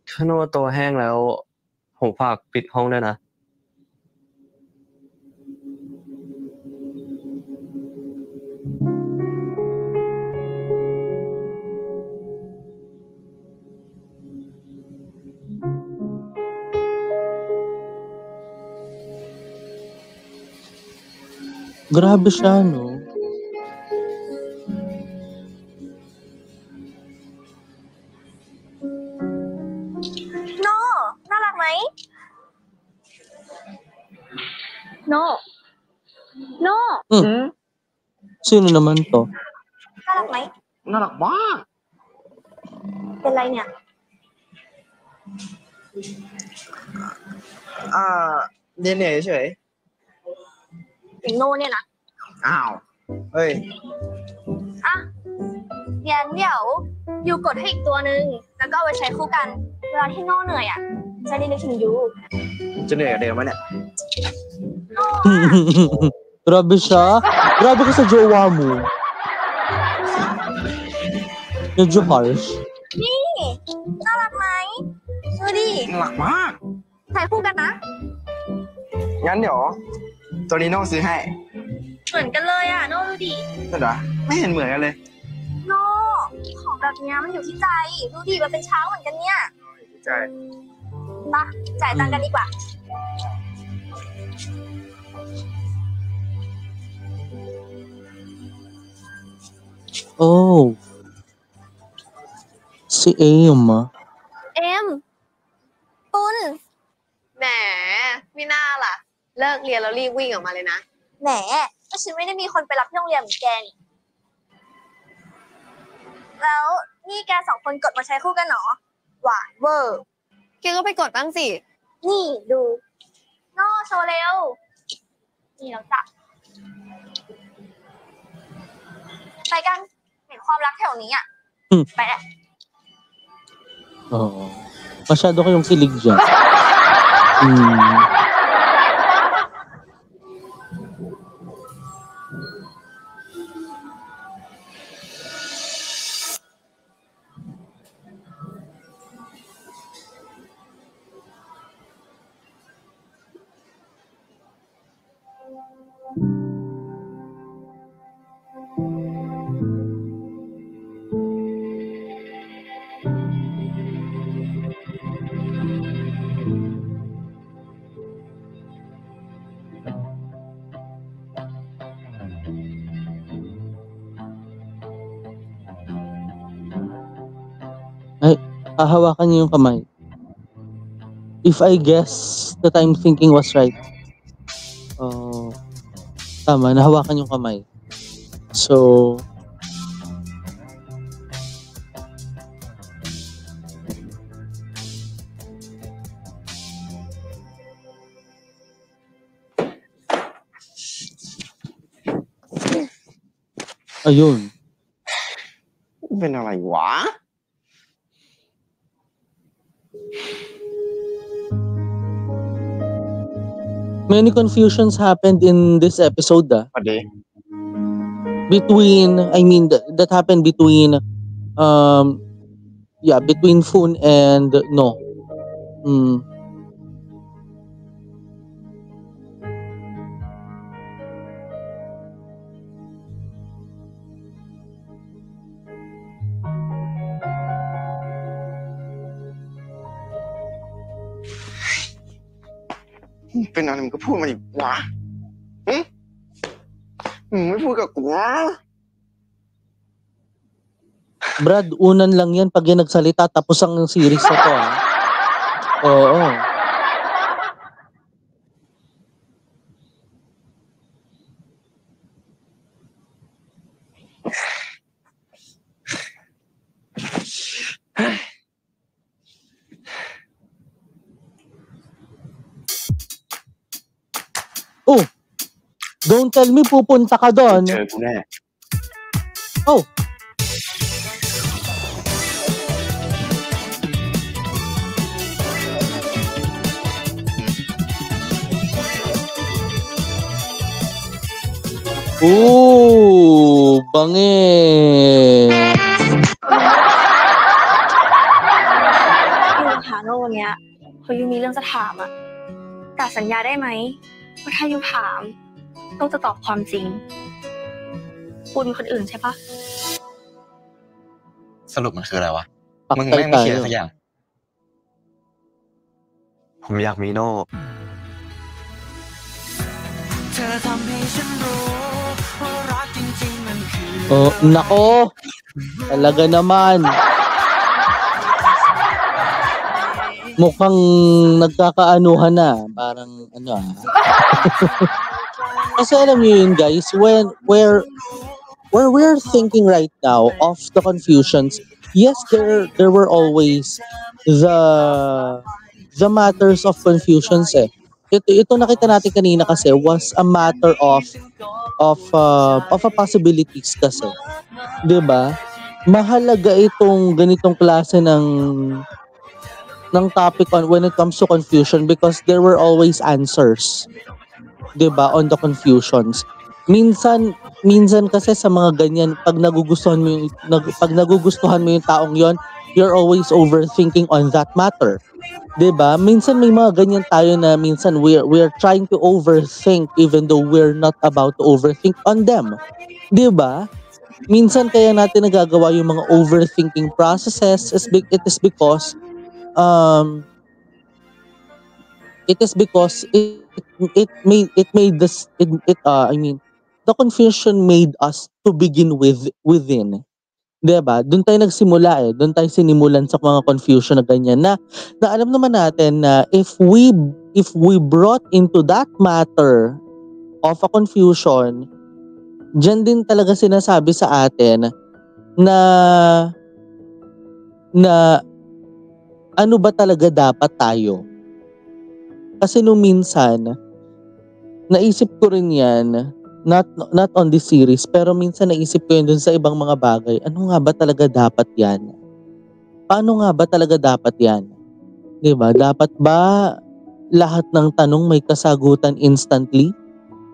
Speaker 3: ถ้าโน่ตัวแห้งแล้ว ผมฝากปิดห้องด้วยนะ
Speaker 1: Grabe siya, no?
Speaker 6: โน่น่ารักไหมโน่โน่
Speaker 1: Sino naman to?
Speaker 6: น่ารักไหม
Speaker 10: น่ารักมาก
Speaker 6: เป็นไรเนี่ย
Speaker 10: เรียนเหนื่อยเฉย
Speaker 6: อย่างโน่เนี่ยนะ
Speaker 10: อ้าว เฮ้ย
Speaker 6: อ่ะงั้นเดี๋ยวยูกดให้อีกตัวหนึ่งแล้วก็เอาไว้ใช้คู่กัน เวลาที่โน่เหนื่อยอ่ะจะได้นึกถึงยู
Speaker 10: จะเหนื่อยกับเดิมไหมเนี่ย
Speaker 1: Grabe siya. Grabe ka sa jowa mo. Medyo harsh.
Speaker 6: นี่น่ารักไหมดูดิ
Speaker 10: น่ารักมาก
Speaker 6: ใช้คู่กันนะ
Speaker 10: งั้นเดี๋ยวตัวนี้โน่ซื้อให้
Speaker 6: เหมือนกันเลยอ่ะโน่ดูดิ
Speaker 10: นั่นเหรอไม่เห็นเหมือนกันเลย
Speaker 6: โน่ของแบบเนี้ยมันอยู่ที่ใจดูดิมันเป็นช้างเหมือนกันเนี่ย
Speaker 10: ใช่
Speaker 6: มาจ่ายตังค์กันดีกว่า
Speaker 1: Oh. Si Aim, ah.
Speaker 6: เอ็มปุนแหมไม่น่าล่ะ เลิกเรียนแล้วรีบวิ่งออกมาเลยนะแหมก็ฉันไม่ได้มีคนไปรับที่โรงเรียนเหมือนแกนี่แล้วนี่แกสองคนกดมาใช้คู่กันเหรอหวานเวอร์แกก็ไปกดบ้างสินี่ดูโน่โชว์เร็วนี่แล้วจ้ะไปกันเห็นความรักแถวนี้อ่ะไปแหละ
Speaker 1: Oo. Masyado kayong kilig dyan. Ay, hahawakan niyo yung kamay. If I guess that I'm thinking was right. Tama, nahawakan yung kamay. So, Ayun.
Speaker 10: เป็นอะไรวะ
Speaker 1: Many confusions happened in this episode,
Speaker 10: สวัสดี
Speaker 1: that happened between between Foon and No. Mm.
Speaker 10: Mày เป็นอะไรมึงก็พูดมาดิวะมึงไม่พูดกับกูวะ
Speaker 1: Brad, unan lang yan pag yan nagsalita tapos ang series na to. Oo. Oh, don't tell me pupunta ka doon.
Speaker 10: เจอกูแน่
Speaker 1: Oh. Bangin.
Speaker 8: ยูหาโลกเนี้ยเพราะยูมีเรื่องจะถามอะแต่สัญญาได้ไหมว่าถ้ายูถามโลกจะตอบความจริงปูมีคนอื่นใช่ปะ
Speaker 4: สรุปมันคืออะไรวะ
Speaker 1: Paktay
Speaker 4: มึงแม่งไม่เคลียร์
Speaker 1: tayo.
Speaker 4: สักอย่าง
Speaker 3: ผมอยากมีโน่
Speaker 7: เธอทำให้ฉันรู้ว่ารักจริงๆมันคือ
Speaker 1: Oh, nako. Talaga naman. Mukhang nagkakaanuhan na. Parang ano ah. Kasi alam niyo yun guys, where we're thinking right now of the confusions, yes, there were always the matters of confusions eh. Ito nakita natin kanina kasi was a matter of a possibilities kasi. 'Di ba? Mahalaga itong ganitong klase ng topic when it comes to confusion because there were always answers. 'Di ba? On the confusions. Minsan kasi sa mga ganyan pag nagugustuhan mo yung taong yon, you're always overthinking on that matter. 'Di ba? Minsan may mga ganyan tayo na minsan we're trying to overthink even though we're not about to overthink on them. 'Di ba? Minsan kaya natin nagagawa yung mga overthinking processes it is because the confusion made us to begin within. 'Di ba? Doon tayo nagsimula eh. Doon tayo sinimulan sa mga confusion na ganyan na alam naman natin na if we brought into that matter of a confusion, diyan din talaga sinasabi sa atin na ano ba talaga dapat tayo. Kasi nung minsan naisip ko rin yan not on this series pero minsan naisip ko yun dun sa ibang mga bagay. Ano nga ba talaga dapat yan? Paano nga ba talaga dapat yan? 'Di ba? Dapat ba lahat ng tanong may kasagutan instantly?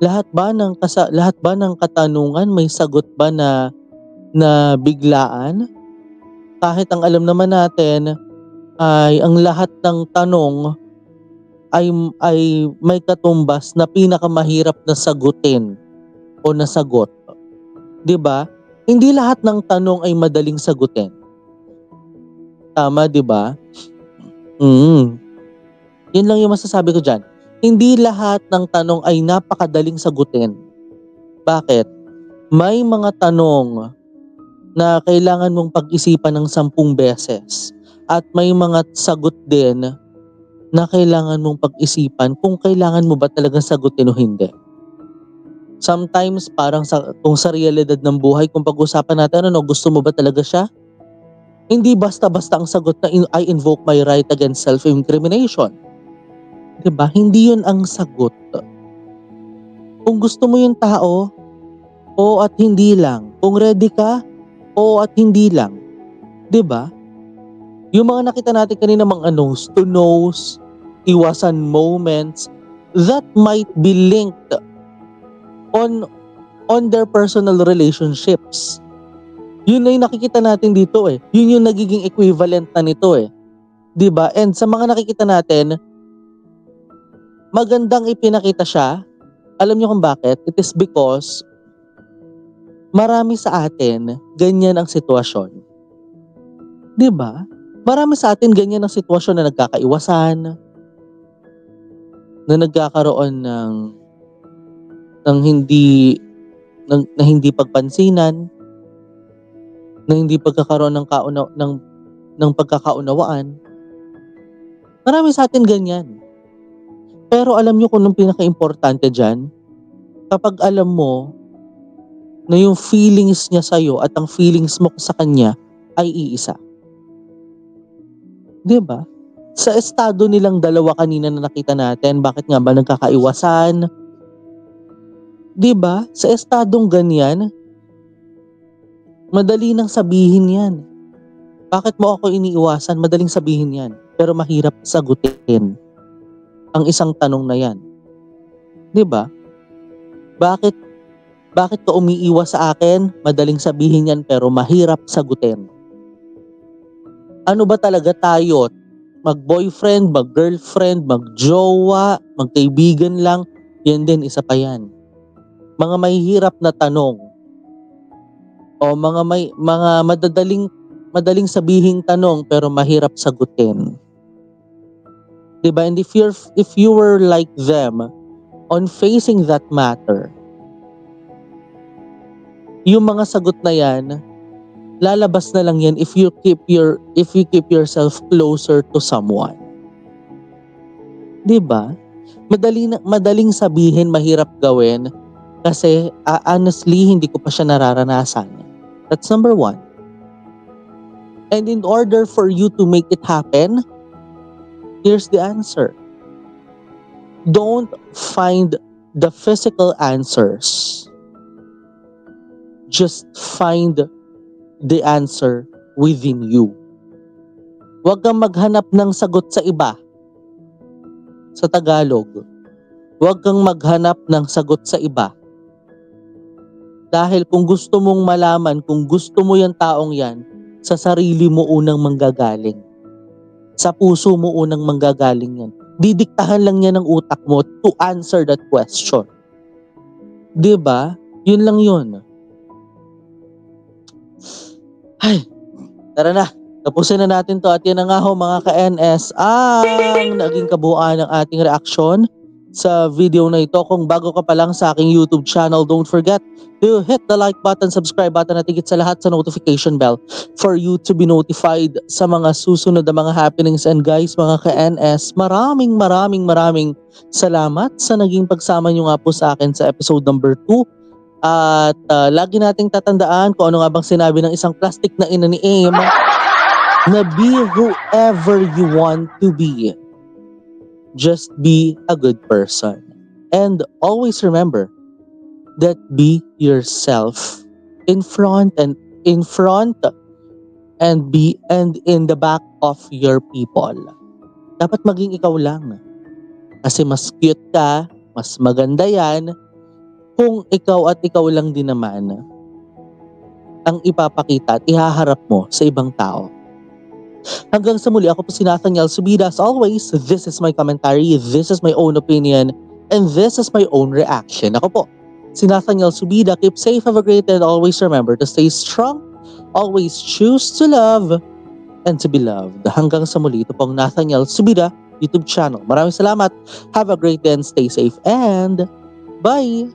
Speaker 1: Lahat ba ng katanungan may sagot ba na biglaan? Kahit ang alam naman natin ay ang lahat ng tanong ay may katumbas na pinakamahirap na sagutin o nasagot. 'Di ba? Hindi lahat ng tanong ay madaling sagutin. Tama, 'di ba? Yun lang yung masasabi ko diyan. Hindi lahat ng tanong ay napakadaling sagutin. Bakit? May mga tanong na kailangan mong pag-isipan ng 10 beses at may mga sagot din na kailangan mong pag-isipan kung kailangan mo ba talagang sagutin o hindi. Sometimes parang kung sa realidad ng buhay, kung pag-usapan natin gusto mo ba talaga siya? Hindi basta-basta ang sagot na I invoke my right against self-incrimination. 'Di ba? Hindi 'yun ang sagot. Kung gusto mo yung tao, oo at hindi lang. Kung ready ka, oo at hindi lang. 'Di ba? Yung mga nakita natin kanina mga nose to nose, iwasan moments that might be linked on their personal relationships. Yun na yung nakikita natin dito eh. Yun yung nagiging equivalent na nito eh. 'Di ba? And sa mga nakikita natin, magandang ipinakita siya. Alam niyo kung bakit? It is because marami sa atin ganyan ang sitwasyon. 'Di ba? Marami sa atin ganyan ang sitwasyon na nagkakaiwasan, na nagkakaroon ng hindi pagpansinan, na hindi pagkakaroon ng pagkakaunawaan. Marami sa atin ganyan. Pero alam niyo kung anong pinaka-importante diyan? Kapag alam mo na yung feelings niya sa'yo at ang feelings mo sa kanya ay iisa. 'Di ba? Sa estado nilang dalawa kanina na nakita natin, bakit nga ba nagkakaiwasan? 'Di ba? Sa estadong ganyan, madali nang sabihin 'yan. Bakit mo ako iniiwasan? Madaling sabihin 'yan, pero mahirap sagutin ang isang tanong na 'yan. 'Di ba? Bakit ka umiiwas sa akin? Madaling sabihin 'yan pero mahirap sagutin. Ano ba talaga tayo? Mag-boyfriend, mag-girlfriend, mag-jowa, magkaibigan lang? Yan din, isa pa yan. Mga mahihirap na tanong o mga madaling sabihing tanong pero mahirap sagutin. 'Di ba? And if you were like them on facing that matter, yung mga sagot na yan, lalabas na lang yan if you keep yourself closer to someone. 'Di ba? Madaling sabihin, mahirap gawin kasi honestly hindi ko pa siya nararanasan. That's number 1. And in order for you to make it happen, here's the answer. Don't find the physical answers. Just find the answer within you. Huwag kang maghanap ng sagot sa iba. Sa Tagalog, huwag kang maghanap ng sagot sa iba. Dahil kung gusto mong malaman, kung gusto mo yung taong yan, sa sarili mo unang manggagaling. Sa puso mo unang manggagaling yan. Didiktahan lang yan ng utak mo to answer that question. 'Di ba? Yun lang yun. Ay, tara na. Tapusin na natin to at yan na nga ho mga ka-NS ang naging kabuuan ng ating reaction sa video na ito. Kung bago ka pa lang sa aking YouTube channel, don't forget to hit the like button, subscribe button at higit sa lahat sa notification bell for you to be notified sa mga susunod na mga happenings. And guys, mga ka-NS, maraming salamat sa naging pagsama nyo nga po sa akin sa episode number 2. At lagi nating tatandaan kung ano nga bang sinabi ng isang plastic na ina ni Aim, na be whoever you want to be. Just be a good person. And always remember that be yourself in front and in the back of your people. Dapat maging ikaw lang. Kasi mas cute ka, mas maganda yan, kung ikaw at ikaw lang din naman ang ipapakita at ihaharap mo sa ibang tao. Hanggang sa muli, ako po si Nathaniel Subida. As always, this is my commentary, this is my own opinion, and this is my own reaction. Ako po, si Nathaniel Subida. Keep safe, have a great day, and always remember to stay strong, always choose to love, and to be loved. Hanggang sa muli, ito pong Nathaniel Subida YouTube channel. Maraming salamat, have a great day, and stay safe, and bye!